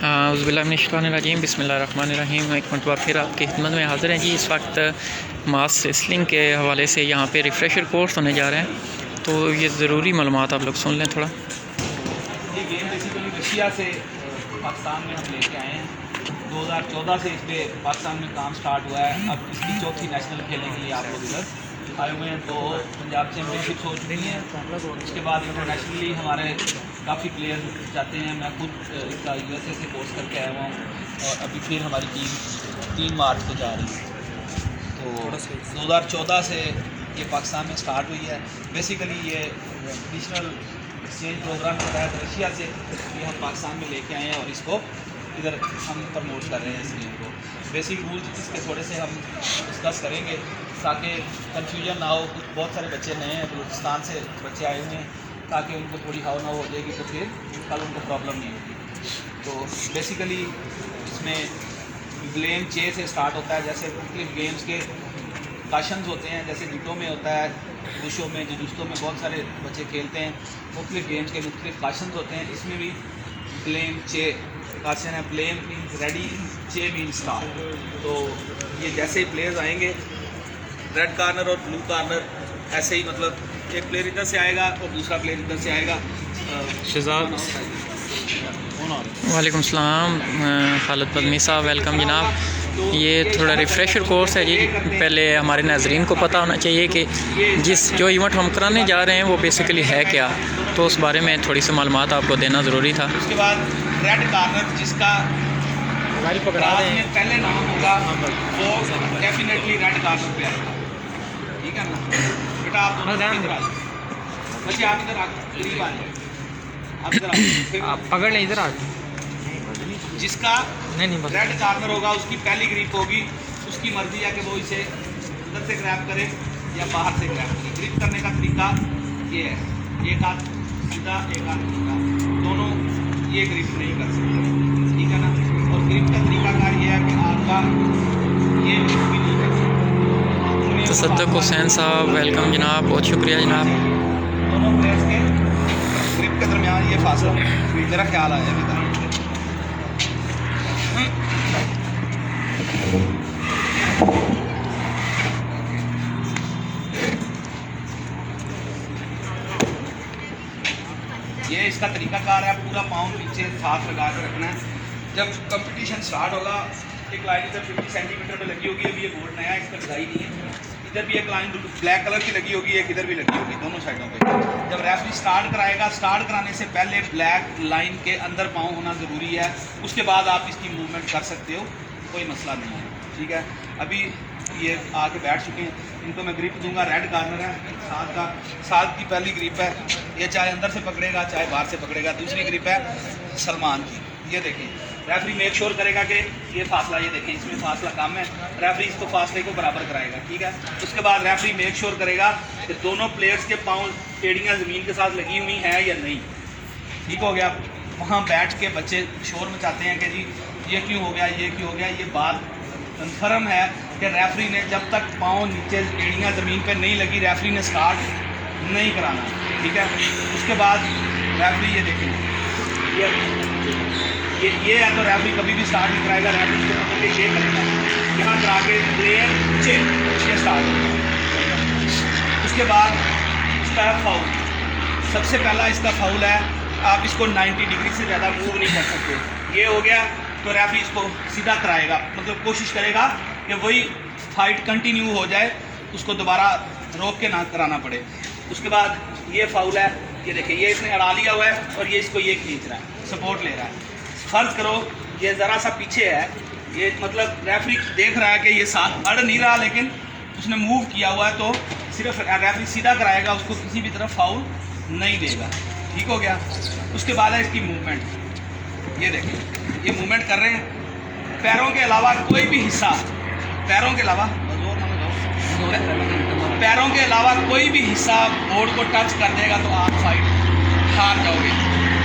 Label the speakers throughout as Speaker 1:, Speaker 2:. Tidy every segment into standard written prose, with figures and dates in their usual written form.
Speaker 1: औज़ुबिल्लाहिमिनश्शैतानिर्रजीम बिस्मिल्लाहिर्रहमानिर्रहीम। एक मरतबा फिर आपकी खिदमत में हाज़िर हैं जी। इस वक्त मास रेसलिंग के हवाले से यहाँ पे रिफ़्रेशर कोर्स होने जा रहे हैं, तो ये ज़रूरी मालूमात आप लोग सुन लें थोड़ा।
Speaker 2: ये गेम बेसिकली रशिया से पाकिस्तान में हम लेके आए हैं। 2014 से इस पर पाकिस्तान में काम स्टार्ट हुआ है। अब इसकी चौथी नेशनल खेलने के लिए आप लोग इधर आए हुए हैं। तो पंजाब चैम्पियनशिप हो चुकी है। उसके बाद इंटरनेशनली हमारे काफ़ी प्लेयर जाते हैं। मैं खुद इसका USA से कोर्स करके आया हुआ हूँ और अभी फिर हमारी टीम 3 मार्च को जा रही है। तो 2014 से ये पाकिस्तान में स्टार्ट हुई है। बेसिकली ये नेशनल एक्सचेंज प्रोग्राम के तहत रशिया से ये हम पाकिस्तान में लेके आए हैं और इसको इधर हम प्रमोट कर रहे हैं इस गेम को। बेसिक रूल्स इसके थोड़े से हम डिस्कस करेंगे ताकि कन्फ्यूजन ना हो। बहुत सारे बच्चे नए हैं, बलूचिस्तान से बच्चे आए हुए हैं, ताकि उनको थोड़ी हाव ना हो जाएगी तो फिर कल उनको प्रॉब्लम नहीं होगी। तो बेसिकली इसमें ब्लेम चे से स्टार्ट होता है। जैसे मुख्तलिफ गेम्स के काशंस होते हैं, जैसे जूडो में होता है, वुशो में, जुजुत्सु में बहुत सारे बच्चे खेलते हैं। मुख्तलिफ गेम्स के मुख्तलिफ काशंस होते हैं। इसमें भी ब्लेम चे काशन है। ब्लेम मीन्स रेडी, चे मीन्स स्टार्ट। तो ये जैसे ही प्लेयर्स आएंगे, रेड कार्नर और ब्लू कार्नर ऐसे ही, मतलब एक प्लेयर इधर से आएगा और दूसरा प्लेयर इधर से आएगा।
Speaker 1: शहजाद वालेकुम सलाम, खालिद पदमी साहब, वेलकम जनाब। ये थोड़ा रिफ़्रेशर कोर्स है जी। पहले हमारे नाज़रीन को पता होना चाहिए कि जो इवेंट हम कराने जा रहे हैं वो बेसिकली है क्या, तो उस बारे में थोड़ी सी मालूमात आपको देना ज़रूरी था।
Speaker 2: उसके बाद रेड कार्नर जिसका में पहले नाम होगा वो डेफिनेटली रेड कार्नर पे आएगा, ठीक है ना बेटा। आप दोनों इधर आ जाओ, बच्चे आप इधर आ करीब आ जाओ, आप इधर आ
Speaker 1: पकड़ लें, इधर आ।
Speaker 2: जिसका रेड कार्नर होगा उसकी पहली ग्रिप होगी। उसकी मर्जी है कि वो इसे अंदर से ग्रैब करे या बाहर से ग्रैब करे। ग्रिप करने का तरीका ये है, एक हाथ सीधा एक हाथ सीधा, दोनों ये ग्रिप नहीं कर सकते, ठीक है ना। और ग्रिप का तरीकाकार ये है कि आपका ये ग्रिप भी नहीं कर सकते।
Speaker 1: तसद्दुक़ हुसैन साहब, वेलकम जनाब, बहुत शुक्रिया जनाब।
Speaker 2: दोनों प्लेयर्स के ग्रिप के दरमियान ये फासला मेरा ख्याल आया है। ये इसका तरीकाकार है। पूरा पाँव नीचे हाथ लगा कर रखना है। जब कंपटीशन स्टार्ट होगा, एक लाइन इधर 50 सेंटीमीटर पे लगी होगी। अभी ये बोर्ड नया है, इसका डिज़ाइन नहीं है। इधर भी एक लाइन ब्लैक कलर की लगी होगी, एक इधर भी लगी होगी, दोनों साइडों पे। जब रेफरी स्टार्ट कराएगा, स्टार्ट कराने से पहले ब्लैक लाइन के अंदर पाँव होना ज़रूरी है। उसके बाद आप इसकी मूवमेंट कर सकते हो, कोई मसला नहीं है, ठीक है। अभी ये आके बैठ चुके हैं, इनको मैं ग्रिप दूंगा। रेड कार्नर है, साथ की पहली ग्रिप है। ये चाहे अंदर से पकड़ेगा चाहे बाहर से पकड़ेगा। दूसरी ग्रिप है सलमान की, ये देखें। रेफरी मेक श्योर करेगा कि ये फासला, ये देखें इसमें फासला कम है, रेफरी इसको फासले को बराबर कराएगा, ठीक है। उसके बाद रेफरी मेक श्योर करेगा कि दोनों प्लेयर्स के पाँव टेड़ियाँ ज़मीन के साथ लगी हुई हैं या नहीं, ठीक हो गया। वहाँ बैठ के बच्चे शोर मचाते हैं कि जी ये क्यों हो गया, ये क्यों हो गया। ये बात कन्फर्म है कि रेफरी ने जब तक पाँव नीचे एड़ियाँ ज़मीन पे नहीं लगी, रेफरी ने स्टार्ट नहीं कराना, ठीक है। उसके बाद रेफरी ये देखें, ये है तो रेफरी कभी भी स्टार्ट नहीं कराएगा। रेफरी इसको पकड़ के ये करेगा, यहाँ करा के प्लेयर चेन, ये स्टार्ट। उसके बाद इसका फाउल, सबसे पहला इसका फाउल है। आप इसको 90 डिग्री से ज़्यादा मूव नहीं कर सकते। ये हो गया तो रेफरी इसको सीधा कराएगा, मतलब कोशिश करेगा कि वही फाइट कंटिन्यू हो जाए, उसको दोबारा रोक के ना कराना पड़े। उसके बाद ये फाउल है, ये देखिए ये इसने अड़ा लिया हुआ है और ये इसको ये खींच रहा है, सपोर्ट ले रहा है। फ़र्ज़ करो ये ज़रा सा पीछे है, ये मतलब रेफरी देख रहा है कि ये साथ अड़ नहीं रहा, लेकिन उसने मूव किया हुआ है, तो सिर्फ रेफरी सीधा कराएगा, उसको किसी भी तरफ फाउल नहीं देगा, ठीक हो गया। उसके बाद है इसकी मूवमेंट, ये देखिए ये मूवमेंट कर रहे हैं। पैरों के अलावा कोई भी हिस्सा, पैरों के अलावा कोई भी हिस्सा बोर्ड को टच कर देगा तो आप फाइट हार जाओगे।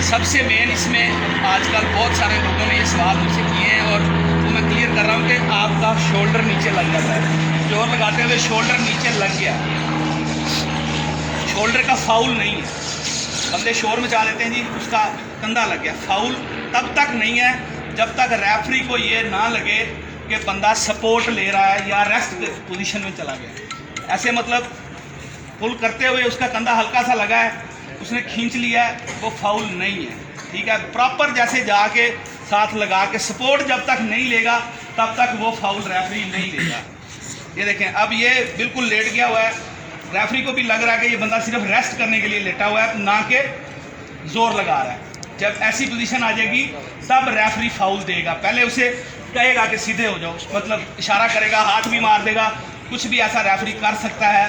Speaker 2: सबसे मेन इसमें आजकल बहुत सारे लोगों ने ये सवाल मुझसे किए हैं और वो मैं क्लियर कर रहा हूँ कि आपका शोल्डर नीचे लग जाता है। जोर लगाते हुए शोल्डर नीचे लग गया, शोल्डर का फाउल नहीं है। बंदे शोर मचा लेते हैं जी, उसका कंधा लग गया, फाउल तब तक नहीं है जब तक रेफरी को ये ना लगे कि बंदा सपोर्ट ले रहा है या रेस्ट पोजीशन में चला गया। ऐसे मतलब पुल करते हुए उसका कंधा हल्का सा लगा है, उसने खींच लिया है, वो फाउल नहीं है। ठीक है, प्रॉपर जैसे जाके साथ लगा के सपोर्ट जब तक नहीं लेगा तब तक वो फाउल रेफरी नहीं लेगा। ये देखें, अब ये बिल्कुल लेट गया हुआ है, रेफरी को भी लग रहा है कि ये बंदा सिर्फ रेस्ट करने के लिए लेटा हुआ है, ना कि जोर लगा रहा है। जब ऐसी पोजीशन आ जाएगी तब रेफरी फाउल देगा। पहले उसे कहेगा कि सीधे हो जाओ, मतलब इशारा करेगा, हाथ भी मार देगा, कुछ भी ऐसा रेफरी कर सकता है।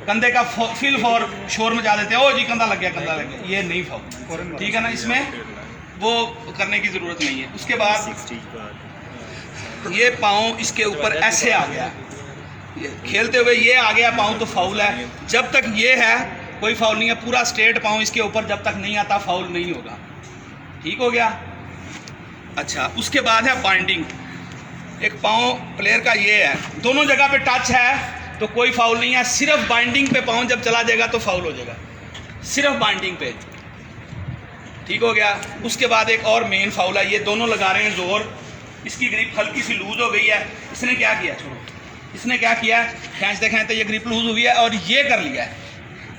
Speaker 2: कंधे का फील फॉर शोर मचा देते हैं, ओ जी कंधा लग गया, कंधा लग गया, ये नहीं फाउल। ठीक है ना, इसमें वो करने की ज़रूरत नहीं है। उसके बाद ये पाँव इसके ऊपर ऐसे आ गया, खेलते हुए ये आ गया पाँव तो फाउल है। जब तक ये है कोई फाउल नहीं है, पूरा स्ट्रेट पाँव इसके ऊपर जब तक नहीं आता फाउल नहीं होगा। ठीक हो गया। अच्छा, उसके बाद है बाइंडिंग। एक पाँव प्लेयर का ये है, दोनों जगह पे टच है तो कोई फाउल नहीं है, सिर्फ बाइंडिंग पे पाँव जब चला जाएगा तो फाउल हो जाएगा, सिर्फ बाइंडिंग पे। ठीक हो गया। उसके बाद एक और मेन फाउल है, ये दोनों लगा रहे हैं जोर, इसकी ग्रिप हल्की सी लूज हो गई है। इसने क्या किया, छोड़ो, इसने क्या किया, खींचते खींचते ये ग्रिप लूज हुई है और ये कर लिया है,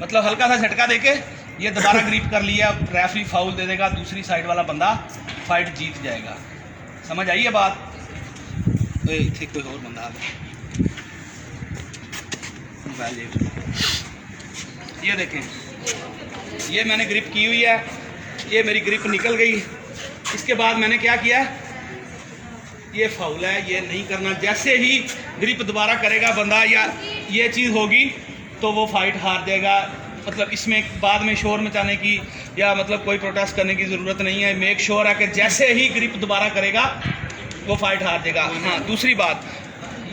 Speaker 2: मतलब हल्का सा झटका देके ये दोबारा ग्रिप कर लिया। रेफरी फाउल दे देगा, दूसरी साइड वाला बंदा फाइट जीत जाएगा। समझ आई है बात? थे कोई और बंदा ये देखें, ये मैंने ग्रिप की हुई है, ये मेरी ग्रिप निकल गई। इसके बाद मैंने क्या किया, ये फाउल है, ये नहीं करना। जैसे ही ग्रिप दोबारा करेगा बंदा या ये चीज़ होगी तो वो फाइट हार जाएगा। मतलब इसमें बाद में शोर मचाने की या मतलब कोई प्रोटेस्ट करने की ज़रूरत नहीं है। मेक श्योर है कि जैसे ही ग्रिप दोबारा करेगा वो फाइट हार देगा। हाँ, दूसरी बात,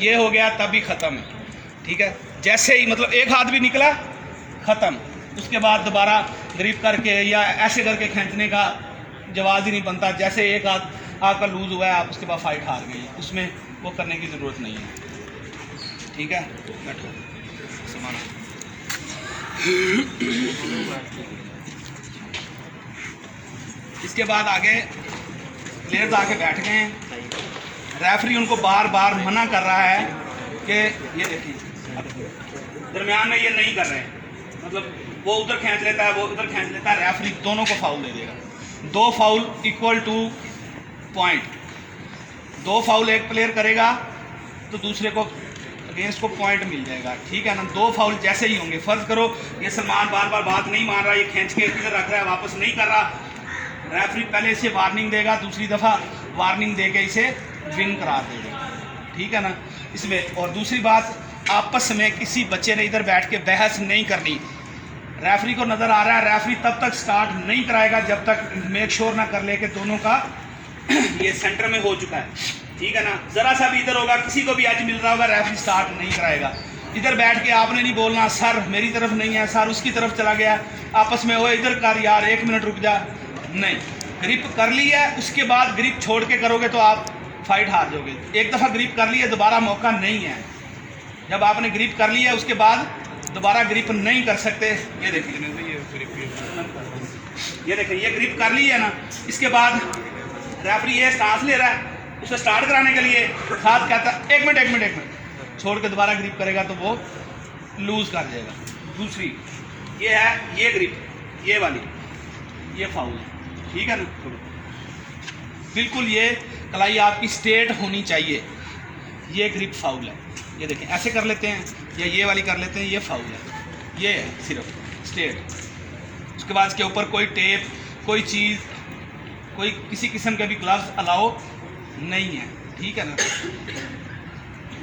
Speaker 2: ये हो गया तब भी ख़त्म है। ठीक है, जैसे ही मतलब एक हाथ भी निकला ख़त्म, उसके बाद दोबारा ग्रिप करके या ऐसे करके खींचने का जवाब ही नहीं बनता। जैसे एक हाथ आपका लूज़ हुआ है, आप उसके बाद फाइट हार गई, उसमें वो करने की ज़रूरत नहीं है। ठीक है, बैठो समाना। इसके बाद आगे प्लेयर्स आके बैठ गए हैं, रेफरी उनको बार बार मना कर रहा है कि ये देखिए दरमियान में ये नहीं कर रहे हैं, मतलब वो उधर खींच लेता है, वो उधर खींच लेता है, रेफरी दोनों को फाउल दे देगा। 2 foul equal two point, 2 foul एक प्लेयर करेगा तो दूसरे को अगेंस्ट को पॉइंट मिल जाएगा। ठीक है ना, 2 फाउल जैसे ही होंगे, फर्ज करो ये सलमान बार बार बात नहीं मान रहा, ये खींच के इधर रख रहा है, वापस नहीं कर रहा, रेफरी पहले इसे वार्निंग देगा, दूसरी दफ़ा वार्निंग दे के इसे विन करा देगा। ठीक है ना, इसमें। और दूसरी बात, आपस में किसी बच्चे ने इधर बैठ के बहस नहीं करनी। रेफरी को नज़र आ रहा है, रेफरी तब तक स्टार्ट नहीं कराएगा जब तक मेक श्योर ना कर ले कि दोनों का ये सेंटर में हो चुका है। ठीक है ना, ज़रा सा भी इधर होगा, किसी को भी आज मिल रहा होगा, रेफरी स्टार्ट नहीं कराएगा। इधर बैठ के आपने नहीं बोलना सर मेरी तरफ नहीं है, सर उसकी तरफ चला गया, आपस में हो इधर कर यार 1 मिनट रुक जा, नहीं। ग्रिप कर ली है, उसके बाद ग्रिप छोड़ के करोगे तो आप फाइट हार जाओगे। एक दफ़ा ग्रिप कर ली है, दोबारा मौका नहीं है। जब आपने ग्रिप कर ली है उसके बाद दोबारा ग्रिप नहीं कर सकते। ये देखिए, ये देखिए, ये ग्रिप कर ली है ना, इसके बाद रेफरी ये सांस ले रहा है, उसे स्टार्ट कराने के लिए साथ कहता है 1 मिनट छोड़ के दोबारा ग्रिप करेगा तो वो लूज कर जाएगा। दूसरी ये है, ये ग्रिप, ये वाली, ये फाउल है। ठीक है ना, बिल्कुल ये कलाई आपकी स्ट्रेट होनी चाहिए, ये ग्रिप फाउल है। ये देखें, ऐसे कर लेते हैं या ये वाली कर लेते हैं, ये फाउल है, ये है सिर्फ स्ट्रेट। उसके बाद इसके ऊपर कोई टेप, कोई चीज़, कोई किसी किस्म के भी ग्लव्स अलाउ नहीं है। ठीक है ना,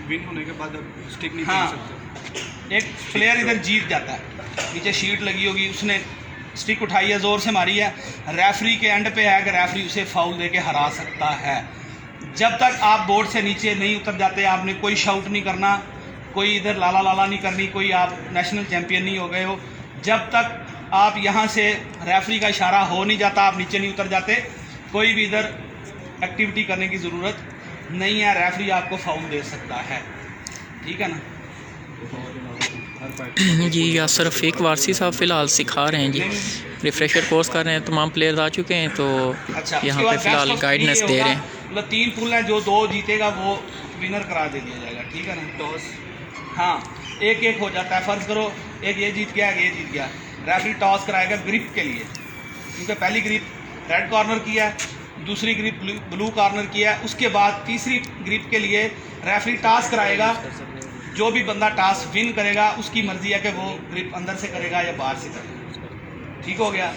Speaker 3: विन होने के बाद स्टिक नहीं
Speaker 2: हाँ,
Speaker 3: खेल सकते।
Speaker 2: एक प्लेयर इधर जीत जाता है, नीचे शीट लगी होगी, उसने स्टिक उठाई है, ज़ोर से मारी है, रेफरी के एंड पे है कि रेफरी उसे फाउल दे के हरा सकता है। जब तक आप बोर्ड से नीचे नहीं उतर जाते, आपने कोई शाउट नहीं करना, कोई इधर लाला लाला नहीं करनी, कोई आप नेशनल चैम्पियन नहीं हो गए हो। जब तक आप यहाँ से रेफरी का इशारा हो नहीं जाता, आप नीचे नहीं उतर जाते, कोई भी इधर एक्टिविटी करने की ज़रूरत नहीं है। रेफरी आपको फाउल दे सकता है। ठीक है ना।
Speaker 1: जी यासर रफ़ीक वारसी साहब फ़िलहाल सिखा रहे हैं जी, रिफ़्रेशर कोर्स कर रहे हैं, तमाम प्लेयर्स आ चुके हैं तो
Speaker 2: अच्छा,
Speaker 1: यहाँ पे फ़िलहाल गाइडेंस दे रहे हैं।
Speaker 2: मतलब 3 पुल हैं, जो 2 जीतेगा वो विनर करार दे दिया जाएगा, ठीक है ना। टॉस, हाँ, एक हो जाता है। फ़र्ज़ करो एक ये जीत गया, एक ये जीत गया, रेफरी टॉस कराएगा ग्रिप के लिए, क्योंकि पहली ग्रिप रेड कॉर्नर की है, दूसरी ग्रिप ब्लू कॉर्नर की है। उसके बाद तीसरी ग्रिप के लिए रेफरी टॉस कराएगा। जो भी बंदा टॉस विन करेगा उसकी मर्जी है कि वो ग्रिप अंदर से करेगा या बाहर से करेगा। ठीक हो गया।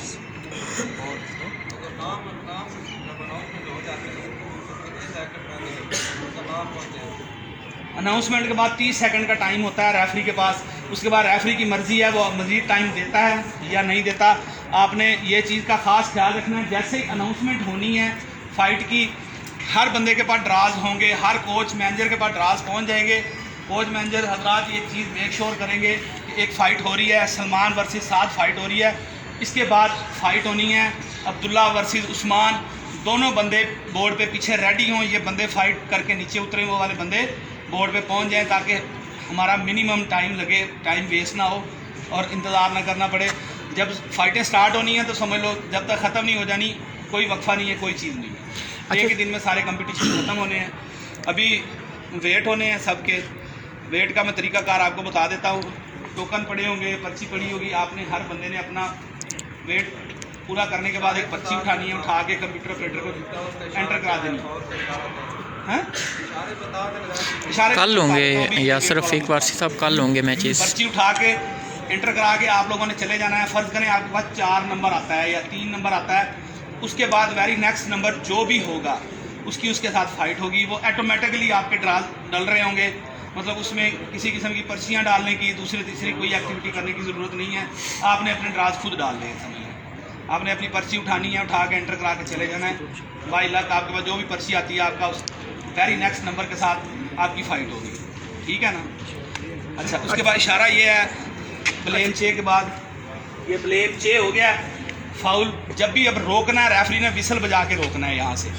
Speaker 2: अनाउंसमेंट के बाद 30 सेकंड का टाइम होता है रेफरी के पास। उसके बाद रेफरी की मर्जी है, वो मज़ीद टाइम देता है या नहीं देता। आपने ये चीज़ का ख़ास ख्याल रखना है, जैसे ही अनाउंसमेंट होनी है फ़ाइट की, हर बंदे के पास ड्राज होंगे, हर कोच मैनेजर के पास ड्राज पहुंच जाएंगे। कोच मैनेजर हजरात ये चीज़ मेक श्योर करेंगे कि एक फ़ाइट हो रही है, सलमान वर्सेस साद फ़ाइट हो रही है। इसके बाद फ़ाइट होनी है अब्दुल्ला वर्सेस उस्मान। दोनों बंदे बोर्ड पे पीछे रेडी हों, ये बंदे फ़ाइट करके नीचे उतरे, वो वाले बंदे बोर्ड पे पहुंच जाएं, ताकि हमारा मिनिमम टाइम लगे, टाइम वेस्ट ना हो और इंतज़ार ना करना पड़े। जब फ़ाइटें स्टार्ट होनी हैं तो समझ लो जब तक ख़त्म नहीं हो जानी, कोई वक्फा नहीं है, कोई चीज़ नहीं है। एक ही दिन में सारे कंपटीशन ख़त्म होने हैं। अभी वेट होने हैं सबके। वेट का मैं तरीक़ाकार आपको बता देता हूँ। टोकन पड़े होंगे, पर्ची पड़ी होगी, आपने हर बंदे ने अपना वेट पूरा करने के बाद एक पर्ची उठानी है, उठा के कंप्यूटर ऑपरेटर को एंटर करा देनी है।
Speaker 1: कल होंगे यासर रफ़ीक वारसी साहब, कल होंगे मैचेस।
Speaker 2: पर्ची उठा के एंटर करा के आप लोगों ने चले जाना है। फ़र्ज़ करें आपके पास 4 नंबर आता है या 3 नंबर आता है, उसके बाद वेरी नेक्स्ट नंबर जो भी होगा उसकी उसके साथ फ़ाइट होगी। वो ऑटोमेटिकली आपके ड्राज डल रहे होंगे, मतलब उसमें किसी किस्म की पर्चियाँ डालने की, दूसरी तीसरी कोई एक्टिविटी करने की ज़रूरत नहीं है। आपने अपने ड्राज खुद डाल दिए, समझ लें। आपने अपनी पर्ची उठानी है, उठा के एंटर करा के चले जाना है। बाई लक आपके पास जो भी पर्ची आती है आपका उस वेरी नेक्स्ट नंबर के साथ आपकी फ़ाइट होगी, ठीक है ना। अच्छा, उसके बाद इशारा ये है प्लेन चे के बाद, ये प्लेन चे हो गया फाउल। जब भी अब रोकना है, रेफरी ने विसल बजा के रोकना है यहाँ से,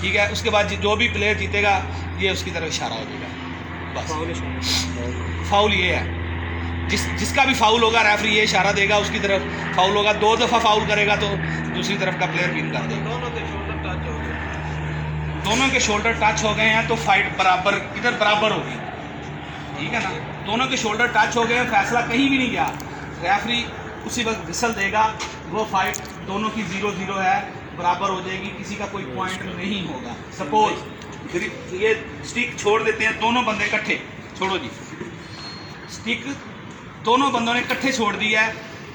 Speaker 2: ठीक है। उसके बाद जो भी प्लेयर जीतेगा ये उसकी तरफ इशारा हो जाएगा, बस। फाउल ये है, जिसका भी फाउल होगा रेफरी ये इशारा देगा उसकी तरफ। फाउल होगा, 2 दफ़ा फाउल करेगा तो दूसरी तरफ का प्लेयर विन कर देगा। दोनों के शोल्डर टच हो गए हैं तो फाइट बराबर, इधर बराबर होगी, ठीक है ना। दोनों के शोल्डर टच हो गए हैं, फैसला कहीं भी नहीं गया, रेफरी उसी वक्त विसल देगा, वो फाइट दोनों की 0-0 है, बराबर हो जाएगी, किसी का कोई पॉइंट नहीं होगा। सपोज ये स्टिक छोड़ देते हैं, दोनों बंदे इकट्ठे, छोड़ो जी, स्टिक दोनों बंदों ने इकट्ठे छोड़ दिया है,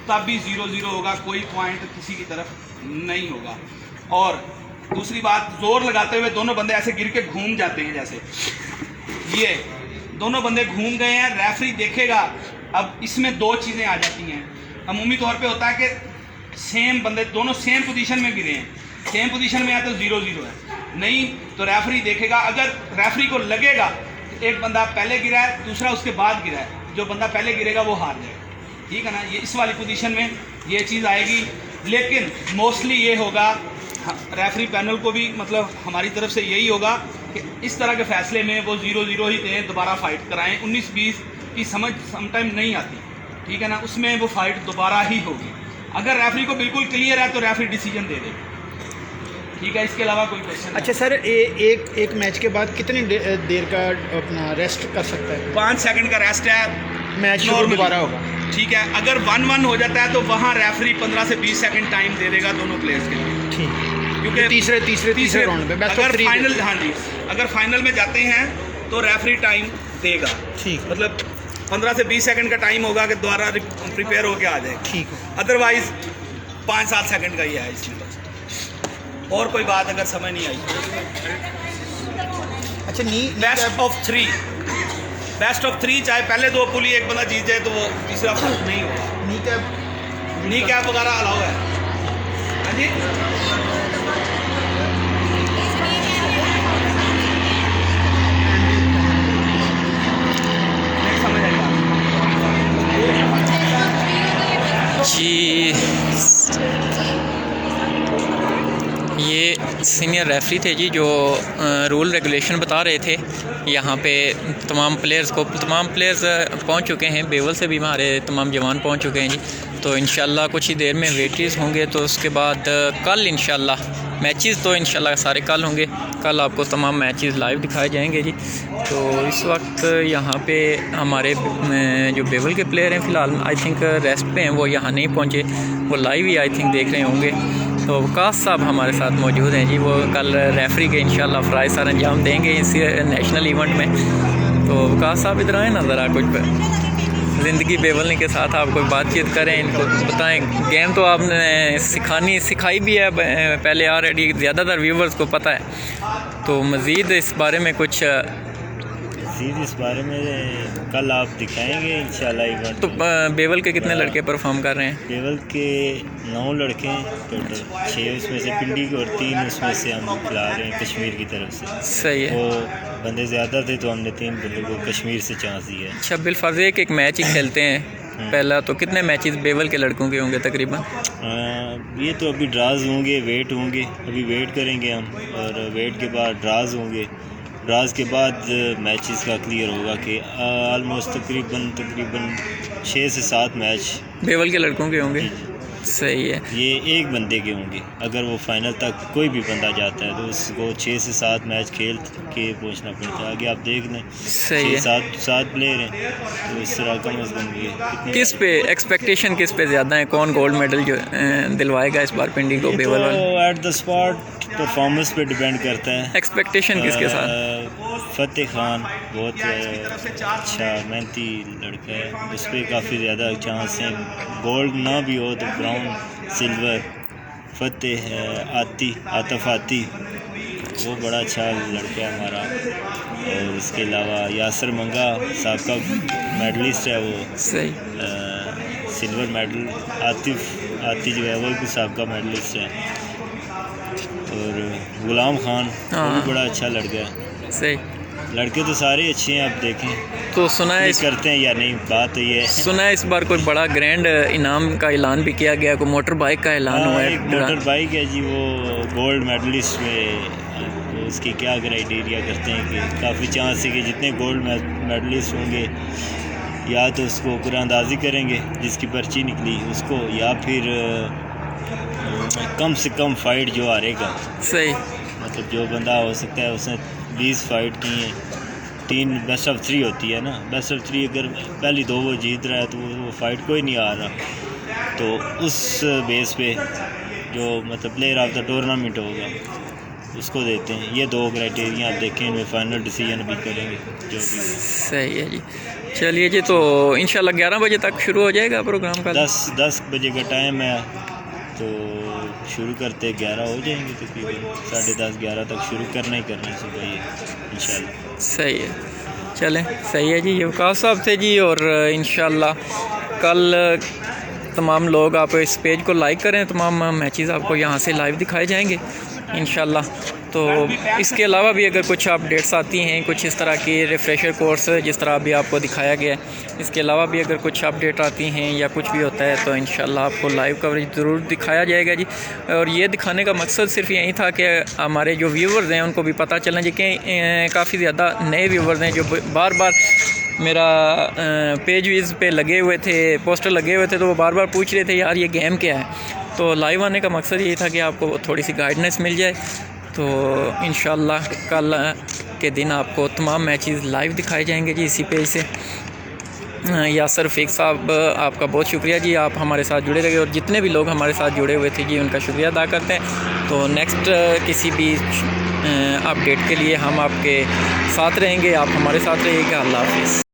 Speaker 2: तब भी 0-0 होगा, कोई पॉइंट किसी की तरफ नहीं होगा। और दूसरी बात, जोर लगाते हुए दोनों बंदे ऐसे गिर के घूम जाते हैं, जैसे ये दोनों बंदे घूम गए हैं, रेफरी देखेगा। अब इसमें 2 चीज़ें आ जाती हैं। अमूमी तौर पे होता है कि सेम बंदे दोनों सेम पोजीशन में गिरे हैं, सेम पोजीशन में है तो 0-0 है, नहीं तो रेफरी देखेगा। अगर रेफरी को लगेगा एक बंदा पहले गिरा है, दूसरा उसके बाद गिरा है, जो बंदा पहले गिरेगा वो हार जाएगा, ठीक है ना। ये इस वाली पोजीशन में ये चीज़ आएगी। लेकिन मोस्टली ये होगा, रेफरी पैनल को भी मतलब हमारी तरफ से यही होगा कि इस तरह के फैसले में वो 0-0 ही दें, दोबारा फाइट कराएं। 19-20 की समझ समटाइम नहीं आती, ठीक है ना, उसमें वो फाइट दोबारा ही होगी। अगर रेफरी को बिल्कुल क्लियर है तो रेफरी डिसीजन दे देगा, ठीक है। इसके अलावा कोई क्वेश्चन?
Speaker 4: अच्छा सर, एक मैच के बाद कितनी देर का अपना रेस्ट कर सकता है?
Speaker 2: 5 सेकंड का रेस्ट है,
Speaker 4: मैच शुरू दोबारा होगा,
Speaker 2: ठीक है। अगर 1-1 हो जाता है तो वहाँ रेफरी 15 से 20 सेकंड टाइम दे देगा दोनों प्लेयर्स के लिए,
Speaker 4: ठीक।
Speaker 2: क्योंकि
Speaker 4: तीसरे राउंड में बेस्ट ऑफ 3
Speaker 2: फाइनल, हाँ जी, अगर फाइनल में जाते हैं तो रेफरी टाइम देगा,
Speaker 4: ठीक,
Speaker 2: मतलब 15 से 20 सेकंड का टाइम होगा कि दोबारा प्रिपेयर होके आ जाए,
Speaker 4: ठीक।
Speaker 2: अदरवाइज 5-7 सेकंड का ही है इसमें, और कोई बात अगर समझ नहीं आई।
Speaker 4: अच्छा,
Speaker 2: बेस्ट ऑफ 3 चाहे पहले 2 पुली एक बंदा जीत जाए तो वो तीसरा नहीं होगा। नी कैप वगैरह अलाउ है, हाँ जी। समझ आएगा
Speaker 1: जी, ये सीनियर रेफरी थे जी, जो रूल रेगुलेशन बता रहे थे यहाँ पे तमाम प्लेयर्स को। तमाम प्लेयर्स पहुँच चुके हैं, बेवल से भी हमारे तमाम जवान पहुँच चुके हैं जी। तो इंशाल्लाह कुछ ही देर में वेटीज़ होंगे, तो उसके बाद कल इंशाल्लाह मैचेस तो इंशाल्लाह सारे कल होंगे। कल आपको तमाम मैचेस लाइव दिखाए जाएंगे जी। तो इस वक्त यहाँ पे हमारे जो बेवल के प्लेयर हैं फ़िलहाल आई थिंक रेस्ट पे हैं, वो यहाँ नहीं पहुँचे, वो लाइव ही आई थिंक देख रहे होंगे। तो वकास साहब हमारे साथ मौजूद हैं जी, वो कल रेफरी के इंशाल्लाह फ़राइज़ सर अंजाम देंगे इस नेशनल इवेंट में। तो वकास साहब इधर आए ना ज़रा, कुछ ज़िंदगी बेवलने के साथ आप कोई बातचीत करें, इनको बताएं। गेम तो आपने सिखाई भी है पहले ऑलरेडी, ज़्यादातर व्यूवर्स को पता है। तो मज़ीद इस बारे में कुछ
Speaker 5: इस बारे में कल आप दिखाएंगे इंशाल्लाह इवेंट।
Speaker 1: तो बेवल के कितने लड़के परफॉर्म कर रहे हैं?
Speaker 5: बेवल के 9 लड़के हैं टोटल, 6 उसमें से पिंडी के और 3 उसमें से हम खिला रहे हैं कश्मीर की तरफ से।
Speaker 1: सही है।
Speaker 5: वो बंदे ज़्यादा थे तो हमने 3 बंदों को कश्मीर से चांस दिया।
Speaker 1: अच्छा, बिलफर्ज एक मैच ही खेलते हैं पहला, तो कितने मैचेस बेवल के लड़कों के होंगे तकरीबन?
Speaker 5: ये तो अभी ड्राज होंगे, वेट होंगे, अभी वेट करेंगे हम, और वेट के बाद ड्राज होंगे। ड्राज के बाद मैचेस का क्लियर होगा कि आलमोस्ट तकरीबन 6 से 7 मैच
Speaker 1: बेवल के लड़कों के होंगे। सही है।
Speaker 5: ये एक बंदे के होंगे, अगर वो फाइनल तक कोई भी बंदा जाता है तो उसको 6 से 7 मैच खेल के पहुंचना पड़ता है। आगे आप देख लें,
Speaker 1: सही है।
Speaker 5: 7 प्लेयर हैं, तो इस तरह कम अज़ कम
Speaker 1: किस पे एक्सपेक्टेशन किस पे ज़्यादा है? कौन गोल्ड मेडल जो दिलवाएगा इस बार पिंडी को बेवल वाले?
Speaker 5: एट द स्पॉट परफॉर्मेंस पे डिपेंड करता है।
Speaker 1: एक्सपेक्टेशन किसके साथ?
Speaker 5: फ़तेह खान बहुत अच्छा मेहनती लड़का है, उस पर काफ़ी ज़्यादा चांस हैं। गोल्ड ना भी हो तो ब्राउन, सिल्वर। फ़तेह है, आतिफ आती, वो बड़ा अच्छा लड़का है हमारा। और इसके अलावा यासर मंगा साबका मेडलिस्ट है, वो
Speaker 1: सही
Speaker 5: सिल्वर मेडल। आती जो है वो भी साबका मेडलिस्ट है। और गुलाम खान, वो भी बड़ा अच्छा लड़का है।
Speaker 1: सही,
Speaker 5: लड़के तो सारे अच्छे हैं, आप देखें।
Speaker 1: तो सुना है
Speaker 5: करते हैं या नहीं, बात तो ये है।
Speaker 1: सुना है इस बार कोई बड़ा ग्रैंड इनाम का ऐलान भी किया गया, कोई मोटर बाइक का ऐलान हुआ है।
Speaker 5: एक मोटर बाइक है जी, वो गोल्ड मेडलिस्ट में उसकी क्या क्राइटेरिया करते हैं कि काफ़ी चांस है कि जितने गोल्ड मेडलिस्ट होंगे या तो उसको कुरानंदाजी करेंगे जिसकी पर्ची निकली उसको, या फिर कम से कम फाइट जो हारेगा।
Speaker 1: सही,
Speaker 5: मतलब जो बंदा हो सकता है उसने 20 फाइट की हैं, 3 बेस्ट ऑफ 3 होती है ना, बेस्ट ऑफ 3 अगर पहली 2 वो जीत रहा है तो वो फाइट कोई नहीं आ रहा, तो उस बेस पे जो मतलब प्लेयर ऑफ द टूर्नामेंट होगा उसको देते हैं। ये 2 क्राइटेरिया आप देखें, इनमें फाइनल डिसीजन भी करेंगे जो भी।
Speaker 1: सही है जी। चलिए जी, तो इंशाल्लाह 11 बजे तक शुरू हो जाएगा प्रोग्राम का।
Speaker 5: 10 बजे का टाइम है, तो शुरू करते 11 हो जाएंगे, तकरीबन 10:30-11 तक शुरू करना ही करना है सुबह ये इंशाल्लाह।
Speaker 1: सही है, चलें, सही है जी। ये वकास साहब थे जी, और इंशाल्लाह कल तमाम लोग आप इस पेज को लाइक करें, तमाम मैचेस आपको यहाँ से लाइव दिखाए जाएंगे इंशाल्लाह। तो इसके अलावा भी अगर कुछ अपडेट्स आती हैं, कुछ इस तरह की रिफ़्रेशर कोर्स जिस तरह अभी आपको दिखाया गया है, इसके अलावा भी अगर कुछ अपडेट आती हैं या कुछ भी होता है तो इंशाल्लाह आपको लाइव कवरेज ज़रूर दिखाया जाएगा जी। और ये दिखाने का मकसद सिर्फ यही था कि हमारे जो व्यूवर्स हैं उनको भी पता चलना जी कि काफ़ी ज़्यादा नए व्यूवर्स हैं जो बार बार मेरा पेज वीज पे लगे हुए थे, पोस्टर लगे हुए थे, तो वो बार बार पूछ रहे थे यार ये गेम क्या है। तो लाइव आने का मकसद यही था कि आपको थोड़ी सी गाइडेंस मिल जाए। तो इंशाल्लाह कल के दिन आपको तमाम मैचेस लाइव दिखाए जाएंगे जी इसी पेज से। यासर रफ़ीक साहब, आपका बहुत शुक्रिया जी, आप हमारे साथ जुड़े रहे, और जितने भी लोग हमारे साथ जुड़े हुए थे जी उनका शुक्रिया अदा करते हैं। तो नेक्स्ट किसी भी अपडेट के लिए हम आपके साथ रहेंगे, आप हमारे साथ रहिएगा। अल्लाह हाफ़िज़।